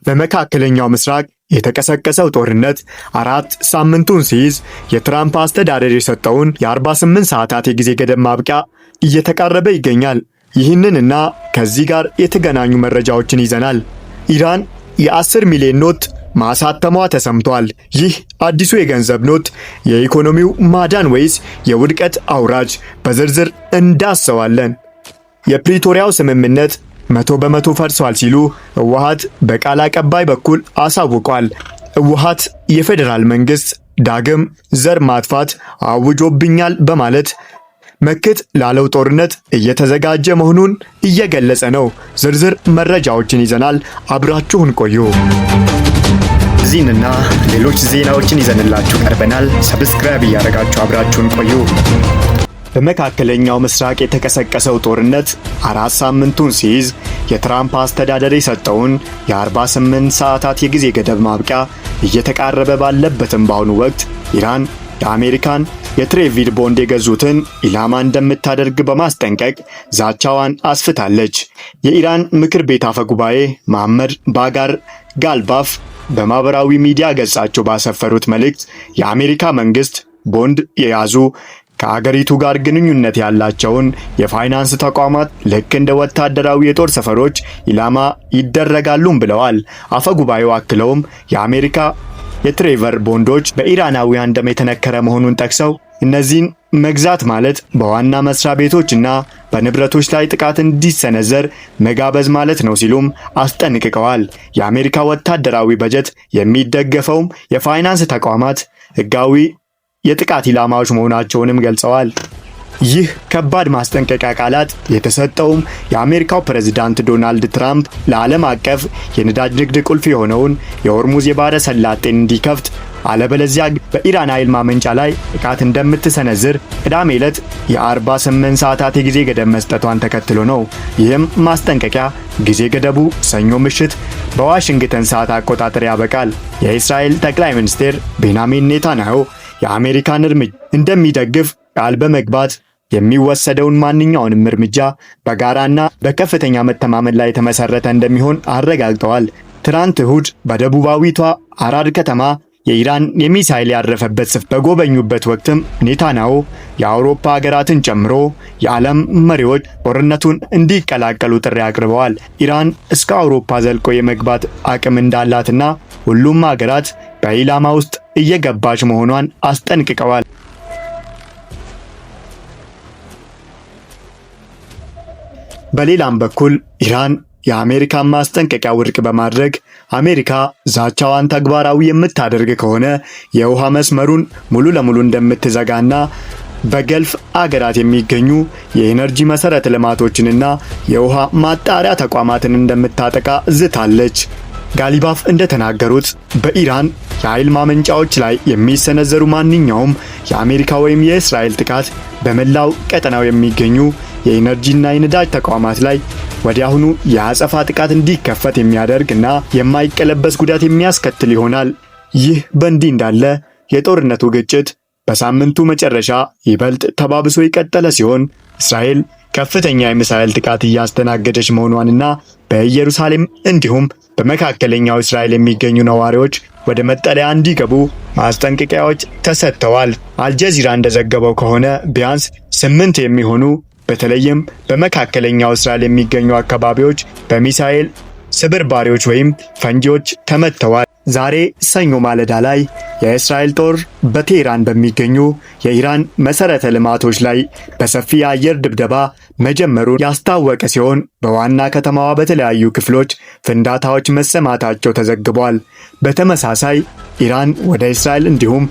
በመካከለኛው ምስራቅ የተቀሰቀሰው ጦርነት 4 ሳምንቱን ሲይዝ የትራምፕ አስተዳደር የሰጠውን የ48 ሰዓታት የጊዜ ገደብ ማብቂያ እየተቃረበ ይገኛል። ይህንንና ከዚህ ጋር የተገናኙ መረጃዎችን ይዘናል። ኢራን የ10 ሚሊዮን ኖት ማሳተሟ ተሰምቷል። ይህ አዲሱ የገንዘብ ኖት የኢኮኖሚው ማዳን ወይስ የውድቀት አውራጅ? በዝርዝር እንዳሰዋለን። የፕሪቶሪያው ስምምነት 100% ፈርሷል ሲሉ ህወሓት በቃል አቀባይ በኩል አሳውቋል። ህወሓት የፌዴራል መንግስት ዳግም ዘር ማጥፋት አውጆብኛል በማለት መክት ላለው ጦርነት እየተዘጋጀ መሆኑን እየገለጸ ነው። ዝርዝር መረጃዎችን ይዘናል። አብራችሁን ቆዩ። እዚህንና ሌሎች ዜናዎችን ይዘንላችሁ ቀርበናል። ሰብስክራይብ እያደረጋችሁ አብራችሁን ቆዩ። በመካከለኛው ምስራቅ የተቀሰቀሰው ጦርነት 4 ሳምንቱን ሲይዝ የትራምፕ አስተዳደር የሰጠውን የ48 ሰዓታት የጊዜ ገደብ ማብቂያ እየተቃረበ ባለበትም በአሁኑ ወቅት ኢራን የአሜሪካን የትሬቪድ ቦንድ የገዙትን ኢላማ እንደምታደርግ በማስጠንቀቅ ዛቻዋን አስፍታለች። የኢራን ምክር ቤት አፈ ጉባኤ መሐመድ ባጋር ጋልባፍ በማህበራዊ ሚዲያ ገጻቸው ባሰፈሩት መልእክት የአሜሪካ መንግስት ቦንድ የያዙ ከአገሪቱ ጋር ግንኙነት ያላቸውን የፋይናንስ ተቋማት ልክ እንደ ወታደራዊ የጦር ሰፈሮች ኢላማ ይደረጋሉም ብለዋል። አፈ ጉባኤው አክለውም የአሜሪካ የትሬቨር ቦንዶች በኢራናውያን ደም የተነከረ መሆኑን ጠቅሰው እነዚህን መግዛት ማለት በዋና መስሪያ ቤቶችና በንብረቶች ላይ ጥቃት እንዲሰነዘር መጋበዝ ማለት ነው ሲሉም አስጠንቅቀዋል። የአሜሪካ ወታደራዊ በጀት የሚደገፈውም የፋይናንስ ተቋማት ህጋዊ የጥቃት ኢላማዎች መሆናቸውንም ገልጸዋል። ይህ ከባድ ማስጠንቀቂያ ቃላት የተሰጠውም የአሜሪካው ፕሬዝዳንት ዶናልድ ትራምፕ ለዓለም አቀፍ የነዳጅ ንግድ ቁልፍ የሆነውን የሆርሙዝ የባህረ ሰላጤን እንዲከፍት አለበለዚያ በኢራን ኃይል ማመንጫ ላይ ጥቃት እንደምትሰነዝር ቅዳሜ ዕለት የ48 ሰዓታት የጊዜ ገደብ መስጠቷን ተከትሎ ነው። ይህም ማስጠንቀቂያ ጊዜ ገደቡ ሰኞ ምሽት በዋሽንግተን ሰዓት አቆጣጠር ያበቃል። የእስራኤል ጠቅላይ ሚኒስትር ቤንያሚን ኔታንያሁ የአሜሪካን እርምጃ እንደሚደግፍ ቃል በመግባት የሚወሰደውን ማንኛውንም እርምጃ በጋራና በከፍተኛ መተማመን ላይ የተመሰረተ እንደሚሆን አረጋግጠዋል። ትናንት እሁድ በደቡባዊቷ አራድ ከተማ የኢራን የሚሳኤል ያረፈበት ስፍራ በጎበኙበት ወቅትም ኔታንያሁ የአውሮፓ ሀገራትን ጨምሮ የዓለም መሪዎች ጦርነቱን እንዲቀላቀሉ ጥሪ አቅርበዋል። ኢራን እስከ አውሮፓ ዘልቆ የመግባት አቅም እንዳላትና ሁሉም ሀገራት በኢላማ ውስጥ እየገባች መሆኗን አስጠንቅቀዋል። በሌላም በኩል ኢራን የአሜሪካን ማስጠንቀቂያ ውድቅ በማድረግ አሜሪካ ዛቻዋን ተግባራዊ የምታደርግ ከሆነ የውሃ መስመሩን ሙሉ ለሙሉ እንደምትዘጋና በገልፍ አገራት የሚገኙ የኤነርጂ መሰረተ ልማቶችንና የውሃ ማጣሪያ ተቋማትን እንደምታጠቃ ዝታለች። ጋሊባፍ እንደተናገሩት በኢራን የኃይል ማመንጫዎች ላይ የሚሰነዘሩ ማንኛውም የአሜሪካ ወይም የእስራኤል ጥቃት በመላው ቀጠናው የሚገኙ የኤነርጂና የነዳጅ ተቋማት ላይ ወዲያውኑ የአጸፋ ጥቃት እንዲከፈት የሚያደርግና የማይቀለበስ ጉዳት የሚያስከትል ይሆናል። ይህ በእንዲህ እንዳለ የጦርነቱ ግጭት በሳምንቱ መጨረሻ ይበልጥ ተባብሶ የቀጠለ ሲሆን እስራኤል ከፍተኛ የሚሳኤል ጥቃት እያስተናገደች መሆኗንና በኢየሩሳሌም እንዲሁም በመካከለኛው እስራኤል የሚገኙ ነዋሪዎች ወደ መጠለያ እንዲገቡ ማስጠንቀቂያዎች ተሰጥተዋል። አልጀዚራ እንደዘገበው ከሆነ ቢያንስ 8 የሚሆኑ በተለይም በመካከለኛው እስራኤል የሚገኙ አካባቢዎች በሚሳኤል ስብርባሪዎች ወይም ፈንጂዎች ተመተዋል። ዛሬ ሰኞ ማለዳ ላይ የእስራኤል ጦር በቴህራን በሚገኙ የኢራን መሰረተ ልማቶች ላይ በሰፊ የአየር ድብደባ መጀመሩን ያስታወቀ ሲሆን በዋና ከተማዋ በተለያዩ ክፍሎች ፍንዳታዎች መሰማታቸው ተዘግቧል። በተመሳሳይ ኢራን ወደ እስራኤል እንዲሁም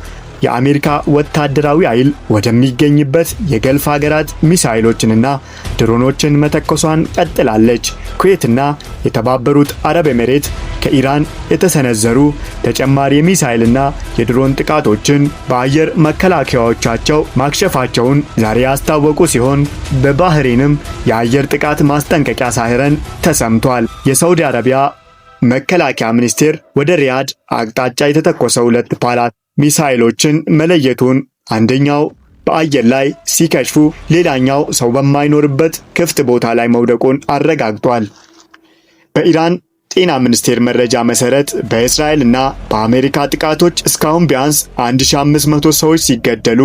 የአሜሪካ ወታደራዊ ኃይል ወደሚገኝበት የገልፍ ሀገራት ሚሳኤሎችንና ድሮኖችን መተኮሷን ቀጥላለች። ኩዌትና የተባበሩት አረብ ኤሚሬት ከኢራን የተሰነዘሩ ተጨማሪ የሚሳኤልና የድሮን ጥቃቶችን በአየር መከላከያዎቻቸው ማክሸፋቸውን ዛሬ ያስታወቁ ሲሆን በባህሬንም የአየር ጥቃት ማስጠንቀቂያ ሳይረን ተሰምቷል። የሳውዲ አረቢያ መከላከያ ሚኒስቴር ወደ ሪያድ አቅጣጫ የተተኮሰው 2 ፓላስ ሚሳኤሎችን መለየቱን አንደኛው በአየር ላይ ሲከሽፉ ሌላኛው ሰው በማይኖርበት ክፍት ቦታ ላይ መውደቁን አረጋግጧል። በኢራን ጤና ሚኒስቴር መረጃ መሰረት በእስራኤልና በአሜሪካ ጥቃቶች እስካሁን ቢያንስ 1500 ሰዎች ሲገደሉ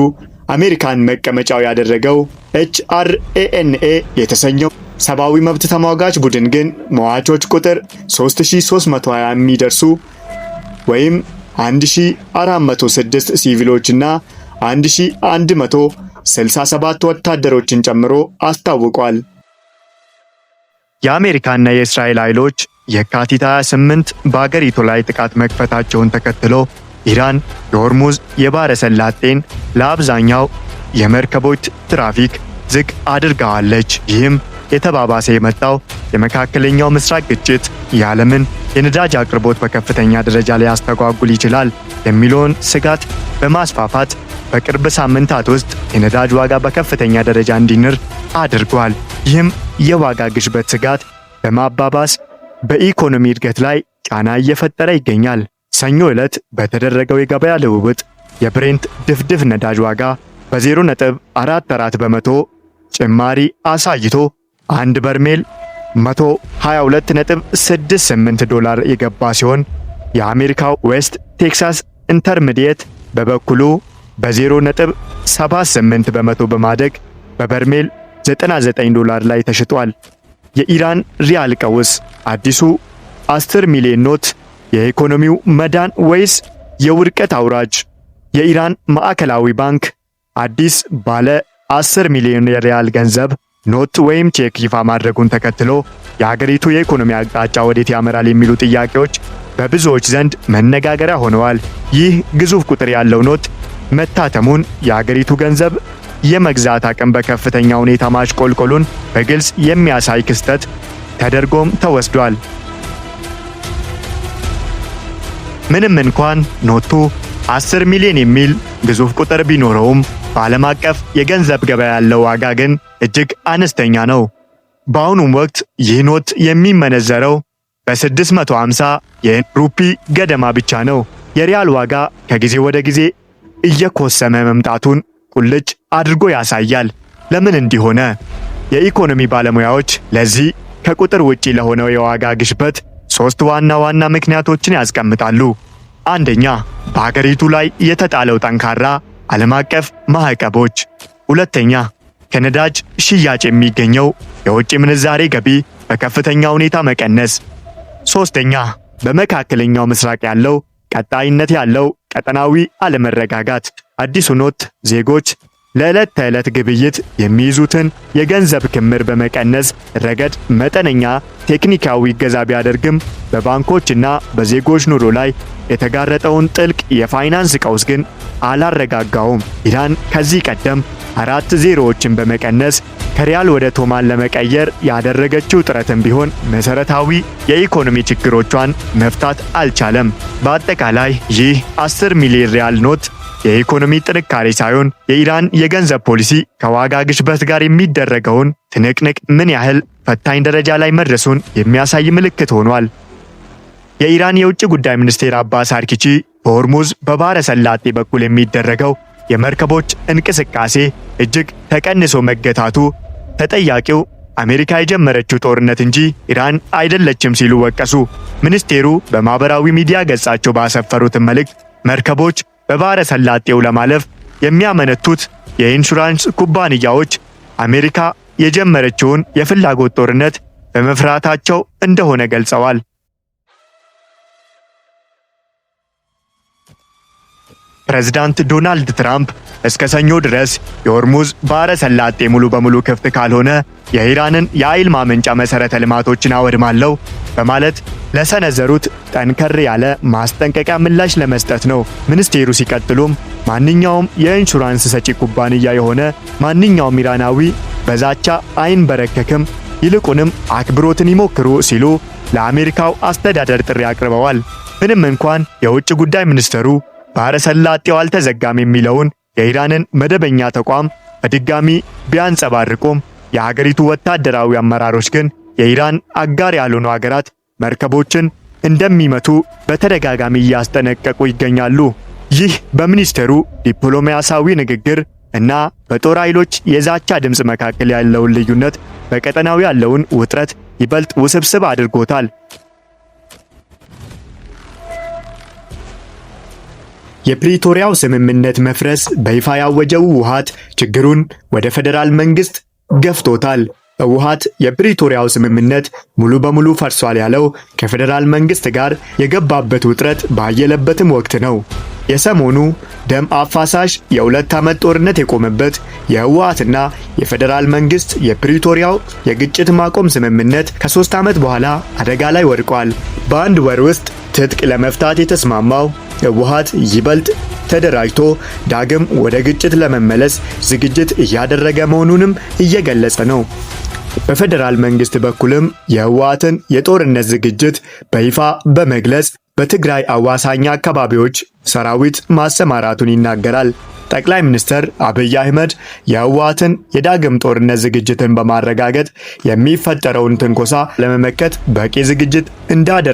አሜሪካን መቀመጫው ያደረገው HRANA የተሰኘው ሰብአዊ መብት ተሟጋች ቡድን ግን ሟቾች ቁጥር 3320 የሚደርሱ ወይም 1406 ሲቪሎችና 1167 ወታደሮችን ጨምሮ አስታውቋል። የአሜሪካና የእስራኤል ኃይሎች የካቲት 28 በአገሪቱ ላይ ጥቃት መክፈታቸውን ተከትሎ ኢራን የሆርሙዝ የባሕረ ሰላጤን ለአብዛኛው የመርከቦች ትራፊክ ዝግ አድርጋዋለች። ይህም የተባባሰ የመጣው የመካከለኛው ምስራቅ ግጭት የዓለምን የነዳጅ አቅርቦት በከፍተኛ ደረጃ ሊያስተጓጉል ይችላል የሚለውን ስጋት በማስፋፋት በቅርብ ሳምንታት ውስጥ የነዳጅ ዋጋ በከፍተኛ ደረጃ እንዲንር አድርጓል። ይህም የዋጋ ግሽበት ስጋት በማባባስ በኢኮኖሚ እድገት ላይ ጫና እየፈጠረ ይገኛል። ሰኞ ዕለት በተደረገው የገበያ ልውውጥ የብሬንት ድፍድፍ ነዳጅ ዋጋ በ0.44 በመቶ ጭማሪ አሳይቶ አንድ በርሜል 122.68 ዶላር የገባ ሲሆን የአሜሪካው ዌስት ቴክሳስ ኢንተርሚዲየት በበኩሉ በ0.78 በመቶ በማደግ በበርሜል 99 ዶላር ላይ ተሽጧል። የኢራን ሪያል ቀውስ አዲሱ 10 ሚሊዮን ኖት የኢኮኖሚው መዳን ወይስ የውድቀት አውራጅ? የኢራን ማዕከላዊ ባንክ አዲስ ባለ 10 ሚሊዮን የሪያል ገንዘብ ኖት ወይም ቼክ ይፋ ማድረጉን ተከትሎ የሀገሪቱ የኢኮኖሚ አቅጣጫ ወዴት ያመራል የሚሉ ጥያቄዎች በብዙዎች ዘንድ መነጋገሪያ ሆነዋል። ይህ ግዙፍ ቁጥር ያለው ኖት መታተሙን የሀገሪቱ ገንዘብ የመግዛት አቅም በከፍተኛ ሁኔታ ማሽቆልቆሉን በግልጽ የሚያሳይ ክስተት ተደርጎም ተወስዷል። ምንም እንኳን ኖቱ 10 ሚሊዮን የሚል ግዙፍ ቁጥር ቢኖረውም በዓለም አቀፍ የገንዘብ ገበያ ያለው ዋጋ ግን እጅግ አነስተኛ ነው። በአሁኑም ወቅት ይህ ኖት የሚመነዘረው በ650 የሩፒ ገደማ ብቻ ነው። የሪያል ዋጋ ከጊዜ ወደ ጊዜ እየኮሰመ መምጣቱን ቁልጭ አድርጎ ያሳያል። ለምን እንዲሆነ የኢኮኖሚ ባለሙያዎች ለዚህ ከቁጥር ውጪ ለሆነው የዋጋ ግሽበት 3 ዋና ዋና ምክንያቶችን ያስቀምጣሉ። አንደኛ፣ በሀገሪቱ ላይ የተጣለው ጠንካራ ዓለም አቀፍ ማዕቀቦች። ሁለተኛ፣ ከነዳጅ ሽያጭ የሚገኘው የውጭ ምንዛሬ ገቢ በከፍተኛ ሁኔታ መቀነስ። ሶስተኛ፣ በመካከለኛው ምስራቅ ያለው ቀጣይነት ያለው ቀጠናዊ አለመረጋጋት። አዲሱ ኖት ዜጎች ለዕለት ተዕለት ግብይት የሚይዙትን የገንዘብ ክምር በመቀነስ ረገድ መጠነኛ ቴክኒካዊ እገዛ ቢያደርግም በባንኮችና በዜጎች ኑሮ ላይ የተጋረጠውን ጥልቅ የፋይናንስ ቀውስ ግን አላረጋጋውም። ኢራን ከዚህ ቀደም 4 ዜሮዎችን በመቀነስ ከሪያል ወደ ቶማን ለመቀየር ያደረገችው ጥረትም ቢሆን መሰረታዊ የኢኮኖሚ ችግሮቿን መፍታት አልቻለም። በአጠቃላይ ይህ 10 ሚሊዮን ሪያል ኖት የኢኮኖሚ ጥንካሬ ሳይሆን የኢራን የገንዘብ ፖሊሲ ከዋጋ ግሽበት ጋር የሚደረገውን ትንቅንቅ ምን ያህል ፈታኝ ደረጃ ላይ መድረሱን የሚያሳይ ምልክት ሆኗል። የኢራን የውጭ ጉዳይ ሚኒስቴር አባስ አርኪቺ በሆርሙዝ በባሕረ ሰላጤ በኩል የሚደረገው የመርከቦች እንቅስቃሴ እጅግ ተቀንሶ መገታቱ ተጠያቂው አሜሪካ የጀመረችው ጦርነት እንጂ ኢራን አይደለችም ሲሉ ወቀሱ። ሚኒስቴሩ በማህበራዊ ሚዲያ ገጻቸው ባሰፈሩት መልእክት መርከቦች በባሕረ ሰላጤው ለማለፍ የሚያመነቱት የኢንሹራንስ ኩባንያዎች አሜሪካ የጀመረችውን የፍላጎት ጦርነት በመፍራታቸው እንደሆነ ገልጸዋል። ፕሬዝዳንት ዶናልድ ትራምፕ እስከ ሰኞ ድረስ የሆርሙዝ ባሕረ ሰላጤ ሙሉ በሙሉ ክፍት ካልሆነ የኢራንን የኃይል ማመንጫ መሠረተ ልማቶችን አወድማለሁ በማለት ለሰነዘሩት ጠንከር ያለ ማስጠንቀቂያ ምላሽ ለመስጠት ነው። ሚኒስቴሩ ሲቀጥሉም ማንኛውም የኢንሹራንስ ሰጪ ኩባንያ የሆነ ማንኛውም ኢራናዊ በዛቻ አይንበረከክም፣ ይልቁንም አክብሮትን ይሞክሩ ሲሉ ለአሜሪካው አስተዳደር ጥሪ አቅርበዋል። ምንም እንኳን የውጭ ጉዳይ ሚኒስትሩ ባሕረ ሰላጤው አልተዘጋም የሚለውን የኢራንን መደበኛ ተቋም በድጋሚ ቢያንጸባርቁም የሀገሪቱ ወታደራዊ አመራሮች ግን የኢራን አጋር ያልሆኑ ሀገራት መርከቦችን እንደሚመቱ በተደጋጋሚ እያስጠነቀቁ ይገኛሉ። ይህ በሚኒስቴሩ ዲፕሎማሲያዊ ንግግር እና በጦር ኃይሎች የዛቻ ድምፅ መካከል ያለውን ልዩነት፣ በቀጠናው ያለውን ውጥረት ይበልጥ ውስብስብ አድርጎታል። የፕሪቶሪያው ስምምነት መፍረስ በይፋ ያወጀው ህወሓት ችግሩን ወደ ፌዴራል መንግስት ገፍቶታል። ህወሓት የፕሪቶሪያው ስምምነት ሙሉ በሙሉ ፈርሷል ያለው ከፌዴራል መንግስት ጋር የገባበት ውጥረት ባየለበትም ወቅት ነው። የሰሞኑ ደም አፋሳሽ የ2 ዓመት ጦርነት የቆመበት የህወሓትና የፌዴራል መንግስት የፕሪቶሪያው የግጭት ማቆም ስምምነት ከ3 ዓመት በኋላ አደጋ ላይ ወድቋል። በአንድ ወር ውስጥ ትጥቅ ለመፍታት የተስማማው ህወሓት ይበልጥ ተደራጅቶ ዳግም ወደ ግጭት ለመመለስ ዝግጅት እያደረገ መሆኑንም እየገለጸ ነው። በፌዴራል መንግስት በኩልም የህወሓትን የጦርነት ዝግጅት በይፋ በመግለጽ በትግራይ አዋሳኝ አካባቢዎች ሰራዊት ማሰማራቱን ይናገራል። ጠቅላይ ሚኒስትር አብይ አህመድ የህወሓትን የዳግም ጦርነት ዝግጅትን በማረጋገጥ የሚፈጠረውን ትንኮሳ ለመመከት በቂ ዝግጅት እንዳደረገ